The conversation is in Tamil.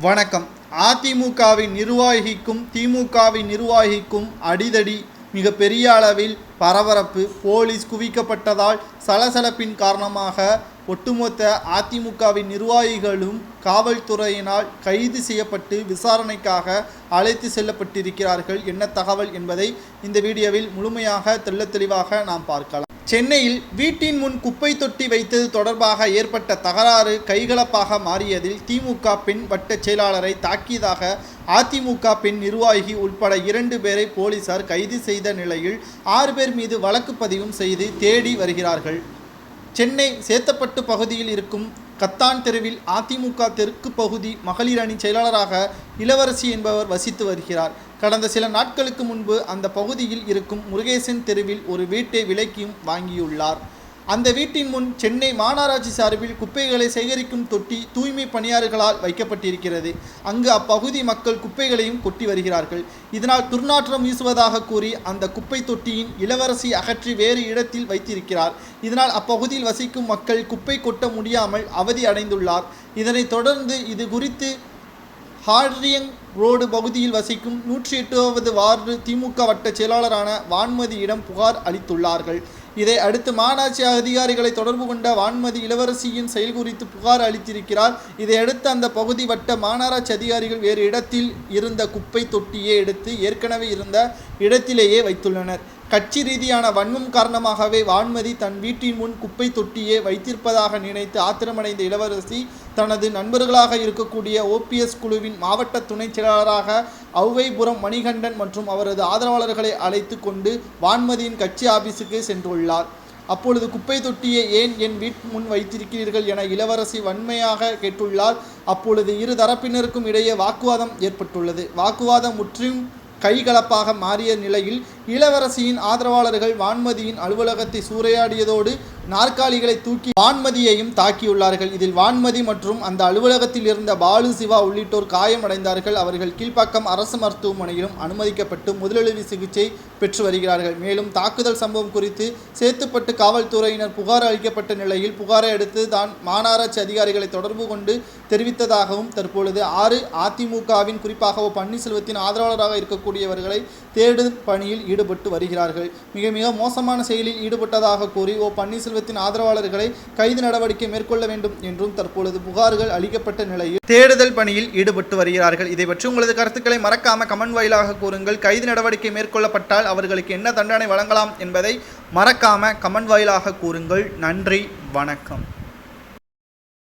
வணக்கம். அதிமுகவின் நிர்வாகிக்கும் திமுகவின் நிர்வாகிக்கும் அடிதடி மிக பெரிய அளவில் பரபரப்பு. போலீஸ் குவிக்கப்பட்டதால் சலசலப்பின் காரணமாக ஒட்டுமொத்த அதிமுகவின் நிர்வாகிகளும் காவல்துறையினால் கைது செய்யப்பட்டு விசாரணைக்காக அழைத்து செல்லப்பட்டிருக்கிறார்கள். என்ன தகவல் என்பதை இந்த வீடியோவில் முழுமையாக தெளிவாக நாம் பார்க்கலாம். சென்னையில் வீட்டின் முன் குப்பை தொட்டி வைத்தது தொடர்பாக ஏற்பட்ட தகராறு கைகலப்பாக மாறியதில் திமுக பெண் வட்ட செயலாளரை தாக்கியதாக அதிமுக பெண் நிர்வாகி உட்பட 2 பேரை போலீசார் கைது செய்த நிலையில் 6 பேர் மீது வழக்கு பதிவும் செய்து தேடி வருகிறார்கள். சென்னை சேத்தப்பட்டு பகுதியில் இருக்கும் கத்தான் தெருவில் அதிமுக தெற்கு பகுதி மகளிர் அணி செயலாளராக இளவரசி என்பவர் வசித்து வருகிறார். கடந்த சில நாட்களுக்கு முன்பு அந்த பகுதியில் இருக்கும் முருகேசன் தெருவில் ஒரு வீட்டை விலைக்கும் வாங்கியுள்ளார். அந்த வீட்டின் முன் சென்னை மாநகராட்சி சார்பில் குப்பைகளை சேகரிக்கும் தொட்டி தூய்மை பணியாளர்களால் வைக்கப்பட்டிருக்கிறது. அங்கு அப்பகுதி மக்கள் குப்பைகளையும் கொட்டி வருகிறார்கள். இதனால் துர்நாற்றம் வீசுவதாக கூறி அந்த குப்பை தொட்டியின் இளவரசி அகற்றி வேறு இடத்தில் வைத்திருக்கிறார். இதனால் அப்பகுதியில் வசிக்கும் மக்கள் குப்பை கொட்ட முடியாமல் அவதி அடைந்துள்ளார். இதனைத் தொடர்ந்து இது குறித்து ஹார்டியங் ரோடு பகுதியில் வசிக்கும் 108வது வார்டு திமுக வட்ட செயலாளரான வான்மதியிடம் புகார் அளித்துள்ளார்கள். இதை அடுத்து மாநகராட்சி அதிகாரிகளை தொடர்பு கொண்ட வான்மதி இளவரசியின் செயல் குறித்து புகார் அளித்திருக்கிறார். இதையடுத்து அந்த பகுதி வட்ட மாநகராட்சி அதிகாரிகள் வேறு இடத்தில் இருந்த குப்பை தொட்டியை எடுத்து ஏற்கனவே இருந்த இடத்திலேயே வைத்துள்ளனர். கட்சி ரீதியான வன்மம் காரணமாகவே வான்மதி தன் வீட்டின் முன் குப்பை தொட்டியை வைத்திருப்பதாக நினைத்து ஆத்திரமடைந்த இளவரசி தனது நண்பர்களாக இருக்கக்கூடிய OPS குழுவின் மாவட்ட துணை செயலாளராக ஔவைபுரம் மணிகண்டன் மற்றும் அவரது ஆதரவாளர்களை அழைத்து கொண்டு வான்மதியின் கட்சி ஆபீஸுக்கு சென்றுள்ளார். அப்பொழுது குப்பை தொட்டியை ஏன் என் வீட்டு முன் வைத்திருக்கிறீர்கள் என இளவரசி வன்மையாக கேட்டுள்ளார். அப்பொழுது இரு தரப்பினருக்கும் இடையே வாக்குவாதம் ஏற்பட்டுள்ளது. வாக்குவாதம் முற்றிலும் கைகலப்பாக மாறிய நிலையில் இளவரசியின் ஆதரவாளர்கள் வான்மதியின் அலுவலகத்தை சூறையாடியதோடு நாற்காலிகளை தூக்கி வான்மதியையும் தாக்கியுள்ளார்கள். இதில் வான்மதி மற்றும் அந்த அலுவலகத்தில் இருந்த பாலு, சிவா உள்ளிட்டோர் காயமடைந்தார்கள். அவர்கள் கீழ்ப்பாக்கம் அரசு மருத்துவமனையிலும் அனுமதிக்கப்பட்டு முதலுதவி சிகிச்சை பெற்று வருகிறார்கள். மேலும் தாக்குதல் சம்பவம் குறித்து சேத்துப்பட்டு காவல்துறையினர் புகார் அளிக்கப்பட்ட நிலையில் புகாரை அடுத்து தான் மாநகராட்சி அதிகாரிகளை தொடர்பு கொண்டு தெரிவித்ததாகவும் தற்பொழுது 6 அதிமுகவின் குறிப்பாக பன்னீர்செல்வத்தின் ஆதரவாளராக இருக்கக்கூடியவர்களை தேடும் பணியில் ஈடுபட்டு வருகிறார்கள். மிக மோசமான செயலில் ஈடுபட்டதாக கூறி பன்னீர்செல்வத்தின் ஆதரவாளர்களை கைது நடவடிக்கை மேற்கொள்ள வேண்டும் என்றும் தற்பொழுது புகார்கள் அளிக்கப்பட்ட நிலையில் தேடுதல் பணியில் ஈடுபட்டு வருகிறார்கள். இதை பற்றி உங்களது கருத்துக்களை மறக்காம கமெண்ட் வாயிலாக கூறுங்கள். கைது நடவடிக்கை மேற்கொள்ளப்பட்டால் அவர்களுக்கு என்ன தண்டனை வழங்கலாம் என்பதை மறக்காம கமெண்ட் வாயிலாக கூறுங்கள். நன்றி, வணக்கம்.